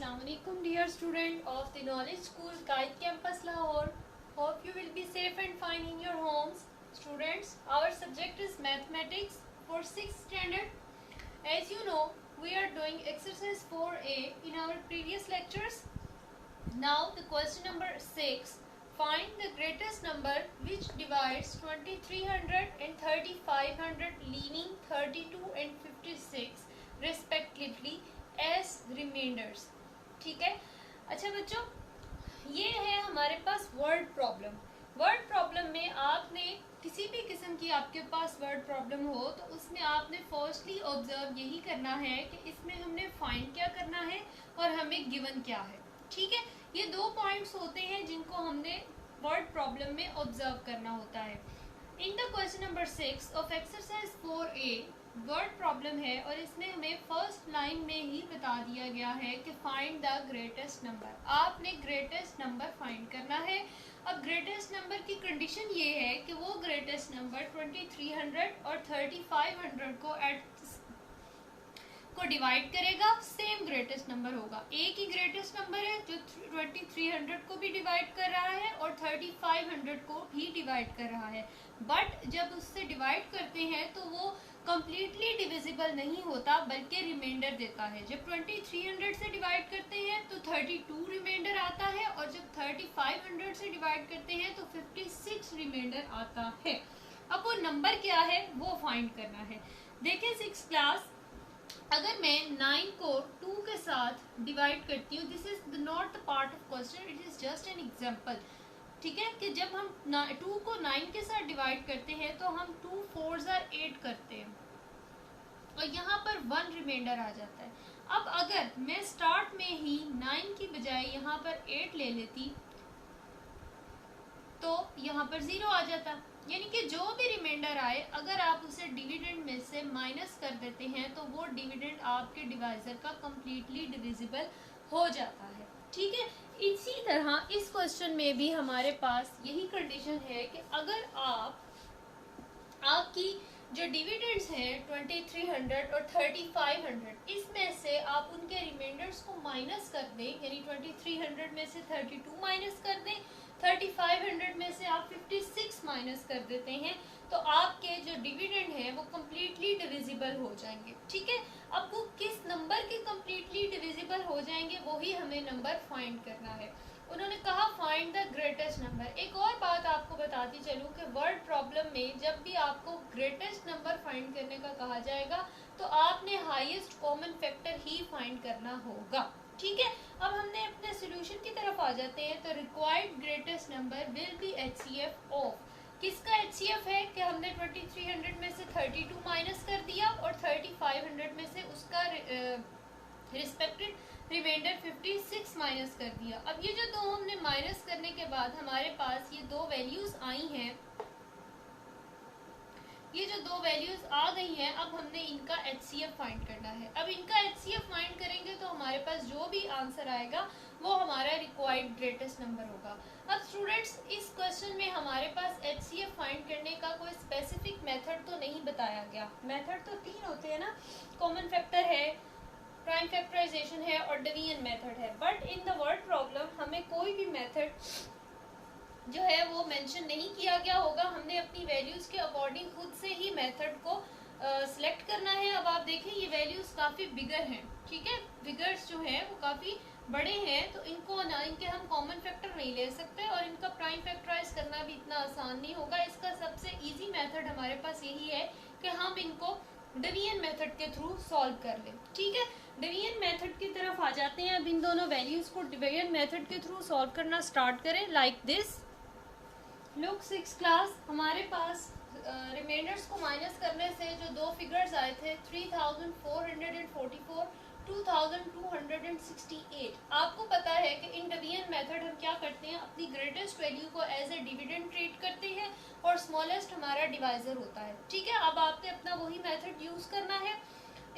Assalamualaikum dear student of the Knowledge School Kite Campus Lahore. Hope you will be safe and fine in your homes. Students, our subject is mathematics for 6th standard. As you know, we are doing exercise 4A in our previous lectures. Now the question number 6. Find the greatest number which divides 2300 and 3500 leaving 32 and 56 respectively as remainders. ठीक है. अच्छा बच्चों, ये है हमारे पास word problem. Word problem में आपने किसी भी किस्म की आपके पास वर्ड प्रॉब्लम हो तो उसमें आपने फर्स्टली ऑब्जर्व यही करना है कि इसमें हमने फाइंड क्या करना है और हमें गिवन क्या है. ठीक है, ये दो पॉइंट्स होते हैं जिनको हमने वर्ड प्रॉब्लम में ऑब्जर्व करना होता है. In the question number 6 of exercise 4A word problem है और इसमें हमें फर्स्ट लाइन में ही बता दिया गया है कि फाइंड द ग्रेटेस्ट नंबर. आपने ग्रेटेस्ट नंबर फाइंड करना है. अब ग्रेटेस्ट नंबर की कंडीशन ये है कि वो ग्रेटेस्ट नंबर 2300 और 3500 को डिवाइड करेगा. सेम ग्रेटेस्ट नंबर होगा. एक ही ग्रेटेस्ट नंबर है जो 2300 को भी डिवाइड कर रहा है और 3500 को भी डिवाइड कर रहा है. बट जब उससे डिवाइड करते हैं तो वो कंप्लीटली डिविजिबल नहीं होता बल्कि रिमाइंडर देता है. जब 2300 से डिवाइड करते हैं तो 32 रिमाइंडर आता है और जब 3500 से डिवाइड करते हैं तो 56 रिमाइंडर आता है. अब वो नंबर क्या है वो फाइंड करना है. देखिए 6th क्लास, अगर मैं 9 को 2 के साथ डिवाइड करती हूँ, this is not the part of question, it is just an example. ठीक है, कि जब हम 2 को 9 के साथ डिवाइड करते हैं तो हम 2 4s are 8 करते हैं और यहाँ पर 1 रिमाइंडर आ जाता है. अब अगर मैं स्टार्ट में ही 9 की बजाय यहाँ पर 8 ले लेती तो यहाँ पर 0 आ जाता. यानी कि जो भी रिमाइंडर आए अगर आप उसे डिविडेंड में से माइनस कर देते हैं तो वो डिविडेंड आपके डिवाइजर का कंप्लीटली डिविजिबल हो जाता है. ठीक है, इसी तरह इस क्वेश्चन में भी हमारे पास यही कंडीशन है कि अगर आपकी जो डिविडेंड्स हैं 2300 और 3500 इसमें से आप उनके रिमाइंडर्स को माइनस कर दें, यानी 2300 में से 32 माइनस कर दें, 3500 में से आप 56 माइनस कर देते हैं तो आपके जो डिविडेंड है वो कम्प्लीटली डिविजिबल हो जाएंगे. ठीक है, अब वो किस नंबर के कम्प्लीटली डिविजिबल हो जाएंगे वही हमें नंबर फाइंड करना है. उन्होंने कहा फाइंड द ग्रेटेस्ट नंबर. एक और बात आपको बताती चलूँ कि वर्ड प्रॉब्लम में जब भी आपको ग्रेटेस्ट नंबर फाइंड करने का कहा जाएगा तो आपने हाईएस्ट कॉमन फैक्टर ही फाइंड करना होगा. ठीक है, अब हमने अपने सॉल्यूशन की तरफ आ जाते हैं. तो required greatest number will be HCF of. किसका HCF है कि हमने 2300 में से 32 माइनस कर दिया और 3500 में से उसका रिस्पेक्टेड रिमाइंडर 56 माइनस कर दिया. अब ये जो दो हमने माइनस करने के बाद हमारे पास ये दो वैल्यूज आई हैं, ये जो दो वैल्यूज आ गई हैं, अब हमने इनका HCF फाइंड करना है. अब इनका HCF फाइंड करेंगे तो हमारे पास जो भी आंसर आएगा वो हमारा रिक्वायर्ड ग्रेटेस्ट नंबर होगा. अब स्टूडेंट्स इस क्वेश्चन में हमारे पास HCF फाइंड करने का कोई स्पेसिफिक मेथड तो नहीं बताया गया. मेथड तो 3 होते हैं ना, कॉमन फैक्टर है, प्राइम फैक्टराइजेशन है और डिवीजन मेथड है. But in the word problem हमें कोई भी मेथड जो है वो मेंशन नहीं किया गया होगा. हमने अपनी वैल्यूज के अकॉर्डिंग खुद से ही मेथड को सिलेक्ट करना है. अब आप देखें ये वैल्यूज काफ़ी बिगर हैं. ठीक है, फिगर्स जो हैं वो काफ़ी बड़े हैं तो इनको ना इनके हम कॉमन फैक्टर नहीं ले सकते और इनका प्राइम फैक्टराइज करना भी इतना आसान नहीं होगा. इसका सबसे इजी मेथड हमारे पास यही है कि हम इनको डिवीजन मेथड के थ्रू सॉल्व कर लें. ठीक है, डिवीजन मेथड की तरफ आ जाते हैं. अब इन दोनों वैल्यूज को डिवीजन मेथड के थ्रू सॉल्व करना स्टार्ट करें. Like this, look 6th class, हमारे पास रिमाइंडर्स को माइनस करने से जो दो फिगर्स आए थे 3444, 2268. आपको पता है कि इन डिवीजन मेथड हम क्या करते हैं, अपनी ग्रेटेस्ट वैल्यू को एज ए डिविडेंड ट्रीट करते हैं और स्मॉलेस्ट हमारा डिवाइजर होता है. ठीक है, अब आपने अपना वही मेथड यूज करना है.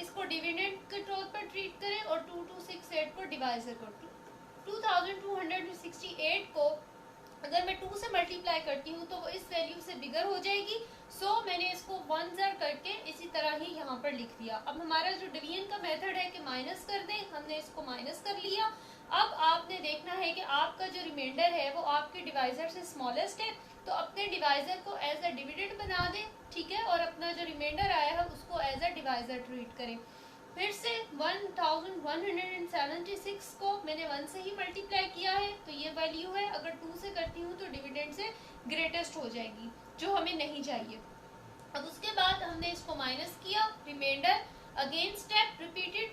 इसको डिविडेंड के तौर पर ट्रीट करें और 2268 को डिवाइजर को 2268 को अगर मैं 2 से मल्टीप्लाई करती हूँ तो वो इस वैल्यू से बिगर हो जाएगी। सो मैंने इसको 1 ज़र करके इसी तरह ही यहाँ पर लिख दिया। अब हमारा जो डिवीजन का मेथड है कि माइनस कर दें, हमने इसको माइनस कर लिया। अब आपने देखना है कि आपका जो रिमाइंडर है वो आपके डिवाइजर से स्मॉलेस्ट है, तो अपने डिवाइजर को एज अ डिविडेंड बना दें, ठीक है, और अपना जो रिमाइंडर आया है उसको एज अ डिवाइजर ट्रीट करें। फिर से 1176 को मैंने 1 से ही मल्टीप्लाई किया है, तो ये वैल्यू है। अगर 2 से करती हूँ तो डिविडेंड से ग्रेटेस्ट हो जाएगी, जो हमें नहीं चाहिए। अब उसके बाद हमने इसको माइनस किया, reminder, again step repeated,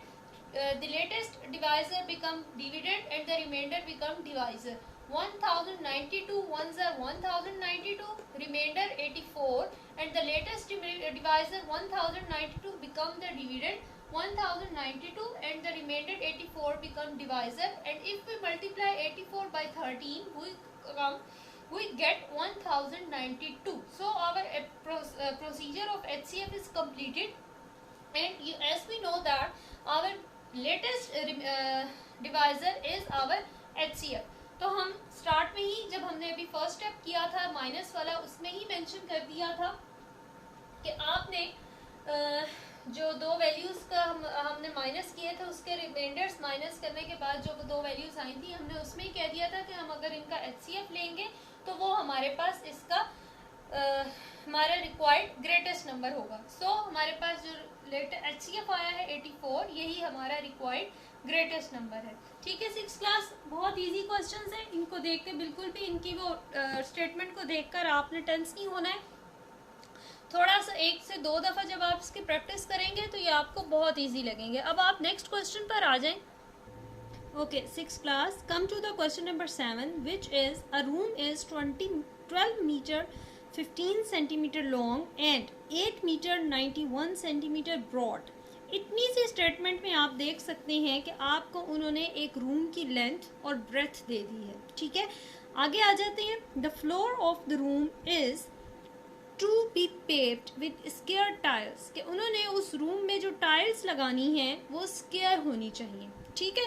the latest divisor become dividend and the remainder become divisor. 1092 ones are 1092, remainder 84, and the latest divisor 1092 become the dividend 1092 and the remainder 84 become divisor. And if we multiply 84 by 13, we get 1092. So our procedure of HCF is completed, and as we know that our latest divisor is our HCF. तो हम start में ही जब हमने अभी first step किया था minus वाला, उसमें ही मेंशन कर दिया था कि आपने जो दो वैल्यूज का हमने माइनस किए थे उसके रिमाइंडर्स माइनस करने के बाद जो दो वैल्यूज आई थी, हमने उसमें ही कह दिया था कि हम अगर इनका HCF लेंगे तो वो हमारे पास इसका हमारा रिक्वायर्ड ग्रेटेस्ट नंबर होगा। सो हमारे पास जो HCF आया है 84, यही हमारा रिक्वायर्ड ग्रेटेस्ट नंबर है। ठीक है, 6th क्लास बहुत इजी क्वेश्चंस है, इनको देख के बिल्कुल भी इनकी वो स्टेटमेंट को देखकर आपने टेंस नहीं होना है। थोड़ा सा 1 से 2 दफ़ा जब आप इसकी प्रैक्टिस करेंगे तो ये आपको बहुत इजी लगेंगे। अब आप नेक्स्ट क्वेश्चन पर आ जाएं। Okay, 6th class, come to the question number 7, which is a room is 12 metre 15 centimetre long and 8 metre 91 centimetre broad. इतनी सी स्टेटमेंट में आप देख सकते हैं कि आपको उन्होंने एक रूम की लेंथ और ब्रेथ दे दी है। ठीक है, आगे आ जाते हैं। The floor of the room is to be paved with square tiles, कि उन्होंने उस रूम में जो टाइल्स लगानी है वो स्क्वायर होनी चाहिए। ठीक है,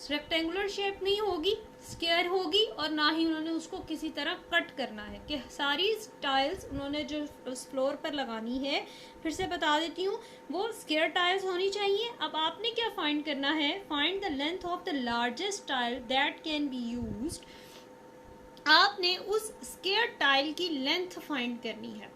रेक्टेंगुलर शेप नहीं होगी, स्क्वायर होगी, और ना ही उन्होंने उसको किसी तरह कट करना है, कि सारी टाइल्स उन्होंने जो उस फ्लोर पर लगानी है, फिर से बता देती हूँ, वो स्क्वायर टाइल्स होनी चाहिए। अब आपने क्या फाइंड करना है, find the length of the largest tile that can be used. आपने उस स्क्वायर टाइल की लेंथ फाइंड करनी है।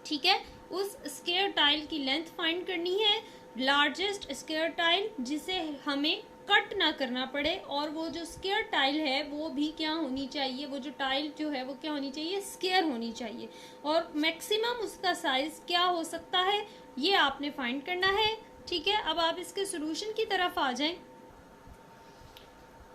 ठीक है, उस स्क्वायर टाइल की लेंथ फाइंड करनी है, लार्जेस्ट स्क्वायर टाइल जिसे हमें कट ना करना पड़े, और वो जो स्क्वायर टाइल है वो भी क्या होनी चाहिए, वो जो टाइल जो है वो क्या होनी चाहिए, स्क्वायर होनी चाहिए, और मैक्सिमम उसका साइज क्या हो सकता है ये आपने फाइंड करना है। ठीक है, अब आप इसके सोल्यूशन की तरफ आ जाएं।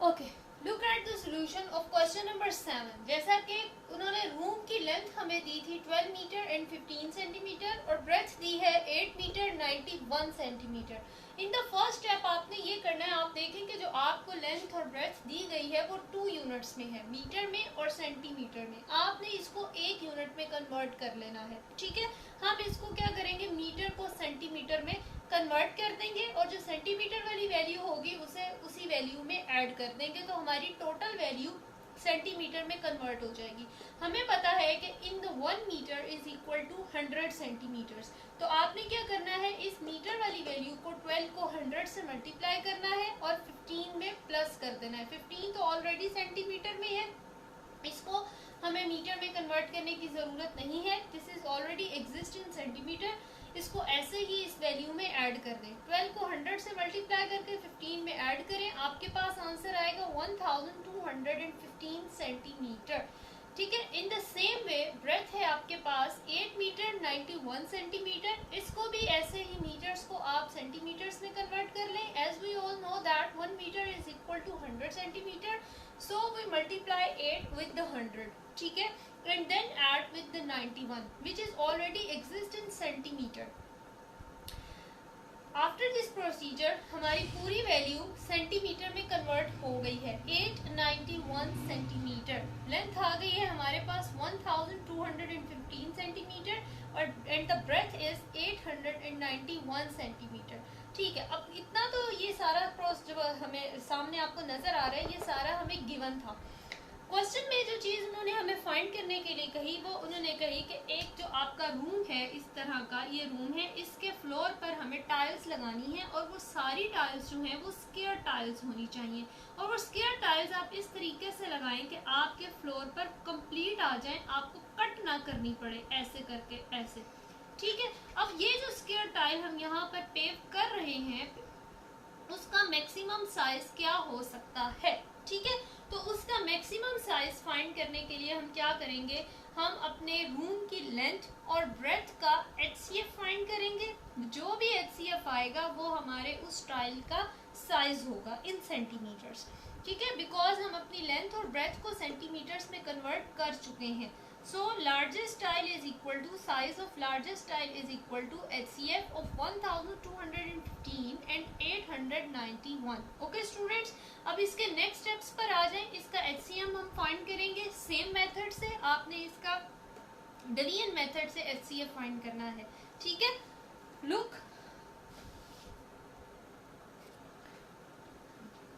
Okay, look at the solution of question number 7। जैसा कि उन्होंने रूम की लेंथ हमें दी थी 12 मीटर एंड 15 सेंटीमीटर, और ब्रेथ दी है 8 metre 91 centimetre. In the first step आपने ये करना है, आप देखें कि जो आपको लेंथ और ब्रेथ दी गई है वो 2 यूनिट्स में है, मीटर में और सेंटीमीटर में। आपने इसको 1 यूनिट में कन्वर्ट कर लेना है। ठीक है, हम इसको क्या करेंगे, मीटर को सेंटीमीटर में कन्वर्ट कर देंगे, और जो सेंटीमीटर वाली वैल्यू होगी उसे उसी वैल्यू में ऐड कर देंगे, तो हमारी टोटल वैल्यू सेंटीमीटर में कन्वर्ट हो जाएगी। हमें पता है कि in the 1 metre is equal to 100 centimetres. तो आपने क्या करना है, इस मीटर वाली वैल्यू को 12 को 100 से मल्टीप्लाई करना है और 15 में प्लस कर देना है। 15 तो ऑलरेडी सेंटीमीटर में है, इसको हमें मीटर में कन्वर्ट करने की ज़रूरत नहीं है, this is already exist in centimetre. इसको ऐसे ही इस वैल्यू में ऐड कर दें। 12 को 100 से मल्टीप्लाई करके 15 में ऐड करें, आपके पास आंसर आएगा 1215 सेंटीमीटर। ठीक है, in the same way breadth है आपके पास 8 मीटर 91 सेंटीमीटर। इसको भी ऐसे ही मीटर्स को आप सेंटीमीटर्स में कन्वर्ट कर लें। As we all know that 1 metre is equal to 100 centimetre, so we multiply 8 with the 100। ठीक है, and then add with the 91 which is already exist in centimeter. After this procedure हमारी पूरी value centimetre में convert हो गई है। 891 centimetre length आ गई है हमारे पास 1215 सेंटीमीटर, और and the breadth is 891 centimetre. ठीक है, अब इतना तो ये सारा क्रॉस जो हमें सामने आपको नजर आ रहा है, ये सारा हमें गिवन था। क्वेश्चन में जो चीज उन्होंने हमें फाइंड करने के लिए कही, वो उन्होंने कही कि एक जो आपका रूम है, इस तरह का ये रूम है, इसके फ्लोर पर हमें टाइल्स लगानी है और वो सारी टाइल्स जो हैं वो स्क्वायर टाइल्स होनी चाहिए और वो स्क्वायर टाइल्स आप इस तरीके से लगाएं कि आपके फ्लोर पर कंप्लीट आ जाएं, आपको कट ना करनी पड़े, ऐसे करके ऐसे, ठीक है। अब ये जो स्क्वायर टाइल हम यहाँ पर पेव कर रहे हैं, उसका मैक्सिमम साइज क्या हो सकता है, ठीक है। तो उसका मैक्सिमम साइज फाइंड करने के लिए हम क्या करेंगे, हम अपने रूम की लेंथ और ब्रेथ का HCF फाइंड करेंगे। जो भी HCF आएगा वो हमारे उस टाइल का साइज होगा इन सेंटीमीटर्स, ठीक है, बिकॉज हम अपनी लेंथ और ब्रेथ को सेंटीमीटर्स में कन्वर्ट कर चुके हैं। So largest tile is equal to size of largest tile is equal to HCF of 1215 and 891. Okay students, अब इसके next steps पर आ जाएं। इसका HCM हम find करेंगे सेम मेथड से, आपने इसका डिवीजन मेथड से HCF find करना है, ठीक है। Look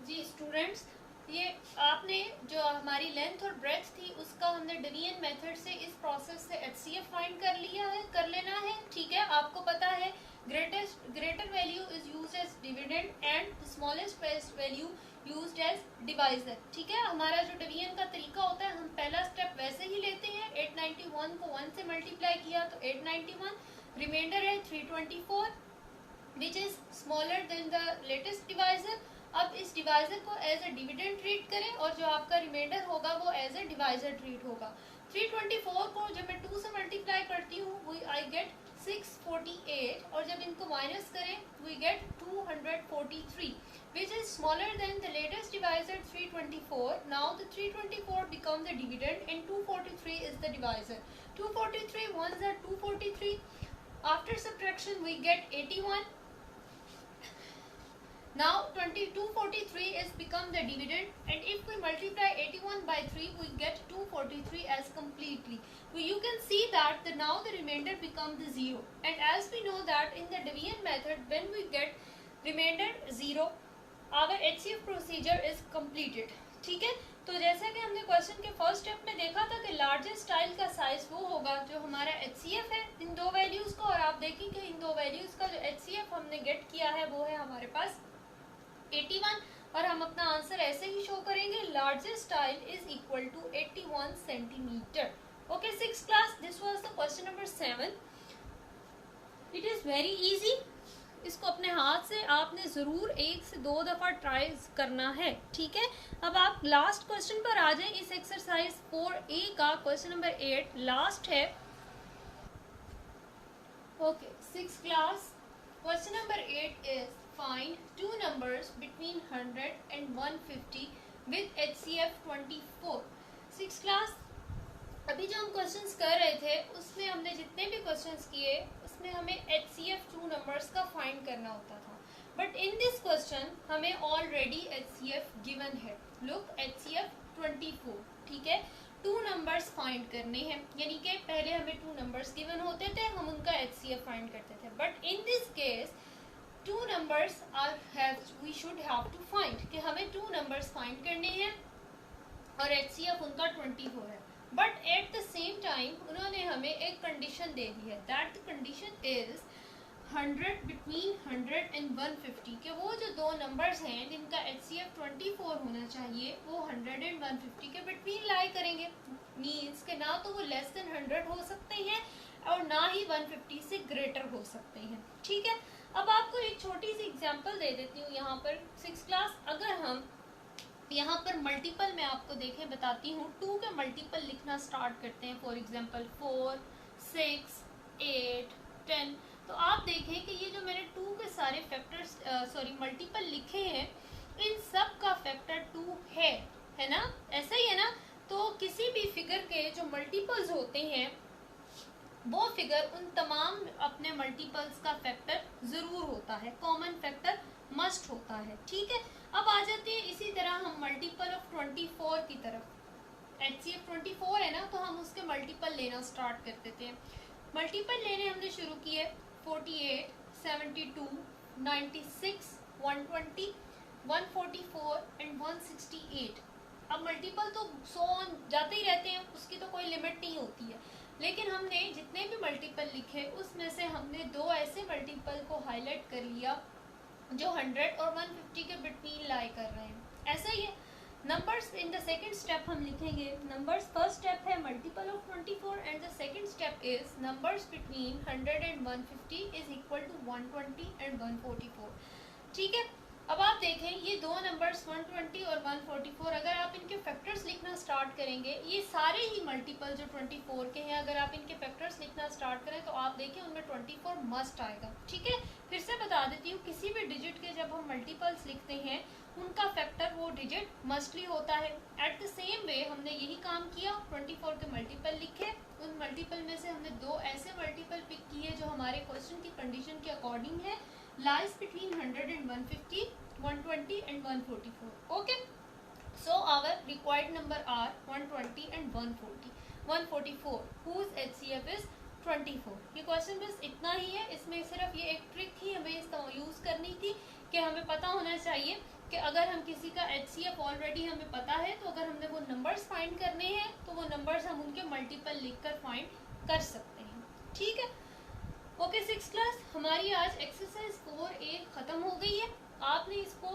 जी स्टूडेंट्स, ये आपने जो हमारी लेंथ और ब्रेथ थी उसका हमने डिवीजन मेथड से इस प्रोसेस से HCF फाइंड कर लिया है, कर लेना है, ठीक है। आपको पता है greater value is used as dividend and smallest value used as divisor, ठीक है। हमारा जो डिवीजन का तरीका होता है, हम पहला स्टेप वैसे ही लेते हैं, 891 को 1 से मल्टीप्लाई किया तो 891, रिमाइंडर है 324 which is smaller than the latest divisor. अब इस डिवाइजर को एज ए डिविडेंड ट्रीट करें और जो आपका रिमाइंडर होगा वो एज ए डिवाइजर ट्रीट होगा। 324 को जब मैं 2 से मल्टीप्लाई करती हूँ आई गेट 648 और जब इनको माइनस करें we get 243 which is smaller than the latest divisor 324. Now the 324 becomes the dividend and 243 is the divisor. 243 ones are 243. After subtraction we get 81. Now 243 is become the dividend and if we multiply 81 by 3 we get 243 as completely. You can see that now the remainder becomes the 0 and as we know that in the division method when we get remainder 0 our HCF procedure is completed, ठीक है। तो जैसा कि हमने question के first step में देखा था कि लार्जेस्ट टाइल का साइज वो होगा जो हमारा HCF है इन दो वैल्यूज को, और आप देखेंगे इन दो वैल्यूज का जो HCF हमने गेट किया है वो है हमारे पास 81 और हम अपना आंसर ऐसे ही शो करेंगे, largest tile is equal to 81 centimetre. Okay six class, this was the question number 7। It is very easy, इसको अपने हाथ से आपने जरूर 1 से 2 दफा ट्राई करना है, ठीक है। अब आप लास्ट क्वेश्चन पर आ जाएं। इस एक्सरसाइज 4A का क्वेश्चन नंबर 8 लास्ट है। Okay six class, question number 8 is find two numbers between 100 and 150 with HCF 24. 6 class, अभी जो हम क्वेश्चंस कर रहे थे उसमें हमने जितने भी क्वेश्चंस किए उसमें हमें HCF 2 नंबर्स का फाइंड करना होता था, बट इन दिस क्वेश्चन हमें ऑलरेडी HCF गिवन है। लुक HCF 24, ठीक है। 2 नंबर्स फाइंड करने हैं, यानी कि पहले हमें 2 नंबर्स गिवन होते थे, हम उनका HCF फाइंड करते थे, but in this case 2 numbers we should have to find कि हमें 2 numbers find करने हैं और HCF उनका 24 है, but at the same time उन्होंने हमें एक कंडीशन दे दी है, that the condition is 100 between 100 and 150 के वो जो दो नंबर्स हैं जिनका HCF 24 होना चाहिए वो 100 and 150 के बिटवीन लाई करेंगे, मीन्स के ना तो वो लेस देन 100 हो सकते हैं और ना ही 150 से ग्रेटर हो सकते हैं, ठीक है। अब आपको एक छोटी सी एग्जांपल दे देती हूँ यहाँ पर 6 क्लास। अगर हम यहाँ पर मल्टीपल में आपको देखें बताती हूँ, 2 के मल्टीपल लिखना स्टार्ट करते हैं, फॉर एग्जांपल 4, 6, 8, 10, तो आप देखें कि ये जो मैंने 2 के सारे फैक्टर्स मल्टीपल लिखे हैं इन सब का फैक्टर 2 है ना, ऐसा ही है ना। तो किसी भी फिगर के जो मल्टीपल्स होते हैं वो फिगर उन तमाम अपने मल्टीपल्स का फैक्टर जरूर होता है, कॉमन फैक्टर मस्ट होता है, ठीक है। अब आ जाते हैं इसी तरह हम मल्टीपल ऑफ 24 की तरफ। HCF 24 है ना, तो हम उसके मल्टीपल लेना स्टार्ट कर देते हैं। मल्टीपल लेने हमने शुरू किए 48, 72, 96, 120, 144 एंड 168। अब मल्टीपल तो 100 जाते ही रहते हैं, उसकी तो कोई लिमिट नहीं होती है, लेकिन हमने जितने भी मल्टीपल लिखे उसमें से हमने 2 ऐसे मल्टीपल को हाईलाइट कर लिया जो 100 और 150 के बिटवीन लाई कर रहे हैं। ऐसा ही है numbers in the second step हम लिखेंगे। नंबर्स फर्स्ट स्टेप है multiple of 24 and the second step is numbers between 100 and 150 is equal to 120 and 144। ठीक है, अब आप देखें ये दो नंबर्स 120 और 144, अगर आप इनके फैक्टर्स लिखना स्टार्ट करेंगे, ये सारे ही मल्टीपल जो 24 के हैं, अगर आप इनके फैक्टर्स लिखना स्टार्ट करें तो आप देखें उनमें 24 मस्ट आएगा। ठीक है, फिर से बता देती हूँ, किसी भी डिजिट के जब हम मल्टीपल्स लिखते हैं उनका फैक्टर वो डिजिट मस्टली होता है। एट द सेम वे हमने यही काम किया, 24 के मल्टीपल लिखे, उन मल्टीपल में से हमने 2 ऐसे मल्टीपल पिक किए जो हमारे क्वेश्चन की कंडीशन के अकॉर्डिंग है, lies between 100 and 150, 120 and 144. Okay, so our required number are 120 and 140, 144 whose HCF is 24. ये क्वेश्चन बस इतना ही है, इसमें सिर्फ ये एक ट्रिक थी हमें इसका यूज करनी थी कि हमें पता होना चाहिए कि अगर हम किसी का HCF ऑलरेडी हमें पता है तो अगर हमने वो नंबर्स फाइंड करने हैं तो वो नंबर्स हम उनके मल्टीपल लिखकर फाइंड कर सकते हैं। ठीक है, ओके 6th क्लास हमारी आज एक्सरसाइज 4A खत्म हो गई है। आपने इसको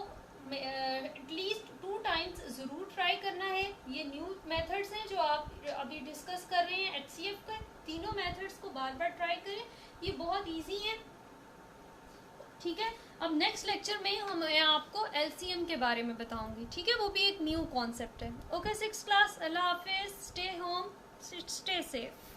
एटलीस्ट 2 टाइम्स ज़रूर ट्राई करना है। ये न्यू मेथड्स हैं जो आप अभी डिस्कस कर रहे हैं HCF का, तीनों मेथड्स को बार बार ट्राई करें, ये बहुत इजी है। ठीक है, अब नेक्स्ट लेक्चर में मैं आपको LCM के बारे में बताऊंगी। ठीक है, वो भी एक न्यू कॉन्सेप्ट है। ओके 6th क्लास, अल्लाह हाफिज़, स्टे होम, स्टे सेफ।